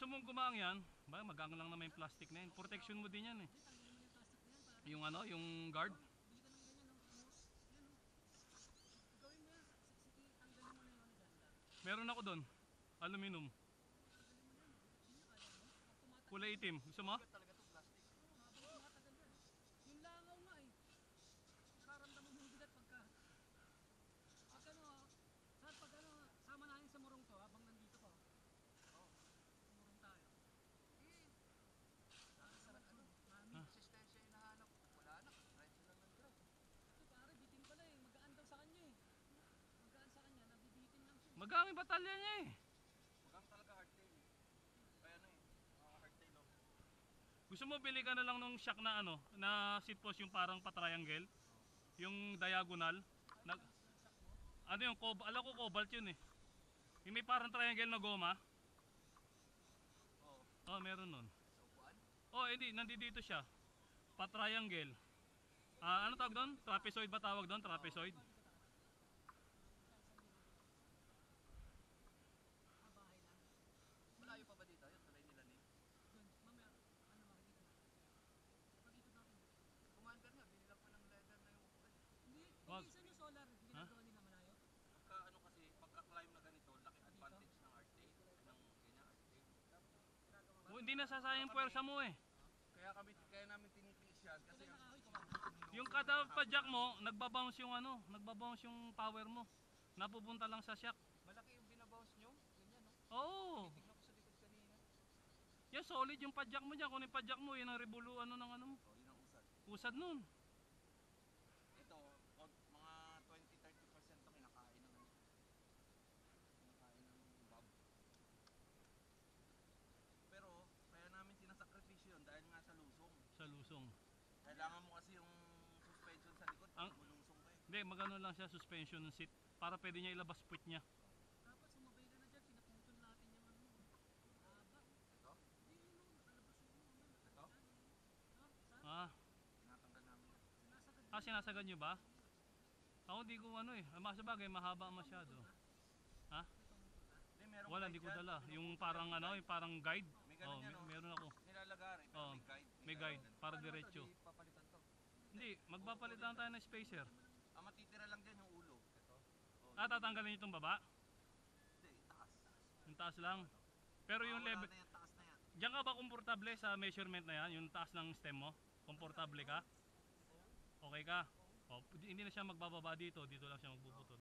gusto mong gumaang yan, magaang lang naman yung plastic na yan. Protection mo din yan eh. Yung ano, yung guard. Meron ako doon. Aluminum. Kulay itim. Gusto mo? Yung langaw nga eh. Nakaramdaman mo yung bigat pagka sama natin sa murong to habang nandito pa. Murong tayo. Resistensya yung nahanap. Wala na. Right lang ng ground. Ito pare, bitin pala eh. Magaan daw sa kanya eh. Magaan sa kanya, nabibitin lang siya. Magaang yung batalya niya eh. Magang talaga hardtail eh. Kaya ano eh. Hardtail oh. Gusto mo bili ka na lang nung shock na ano, na seat post yung parang pa-triangle. Yung diagonal. Ano yung alam ko cobalt yun eh. Yung may parang triangle na goma. Oo. Oh, meron nun. Sa upuan? Oh, hindi, nandito siya. Pa-triangle. Ano tawag doon? Trapezoid ba tawag doon? Trapezoid. Malayo pa ba dito? Yung tulay nila ni? Yun, mamaya, ano makikita na. Pagkita natin. Commander nga, binilang ko ng leather na yung upuan. Hindi, Wag. isa nyo solar, ginagawa nila malayo. Pagka ano kasi, pagka-climb na ganito, laki advantage ng hardtail. Ng ganyan hardtail. Oh, hindi nasasayang puwersa mo eh. Kaya namin tinitiis yan kasi ang Yung kada pa-jack mo, nagbabounce yung ano, nagbabounce yung power mo. Napupunta lang sa shock. malaki yung binabounce nyo. Ganyan no? Oo. Tignan ko sa likod kanina. Yan, solid yung pa-jack mo dyan. Kung yung pa-jack mo, yun ang rebulu ano ng ano mo. Oh, yun ang usad. Usad nun. Ito, mga 20-30% to kinakain ng ano. Kinakain ng bob. Pero, kaya namin sinasakripisyo yun dahil nga sa lusong. Sa lusong. Kailangan mo kasi yung suspension sa likod pag bulusong ka eh. Hindi, magano lang siya, suspension seat. Para pwede niya ilabas puwit niya. Dapat sumabay ka na dyan, pinaputol natin yung ano. Haba. Ito? Hindi yun, nakalabas yung ano. Ito? Ah, Tinatanggal namin yan. Sinasagad. sinasagad nyo ba? Ako di ko ano eh. Sabagay, mahaba masyado. Ha? Hindi, merong Wala, guide hindi ko dyan. dala. Yung Pinuputo parang yung ano, guide. yung parang guide. May ganun yan, oh. Meron ako. Nilalagarin, pero Oh, may guide. may guide para Paano diretso. to? Di papalitan to. Hindi, magpapalitan tayo ng spacer. Ang matitira lang dyan yung ulo. Ito. Oh, Tatanggalin nyo itong baba? Hindi, taas. Yung taas lang. Pero yung Wala level, na yan, taas na yan. diyan ka ba komportable sa measurement na yan? Yung taas ng stem mo? Komportable ka? Okay ka? O, hindi na siya magbababa dito. Dito lang siya magbubutol.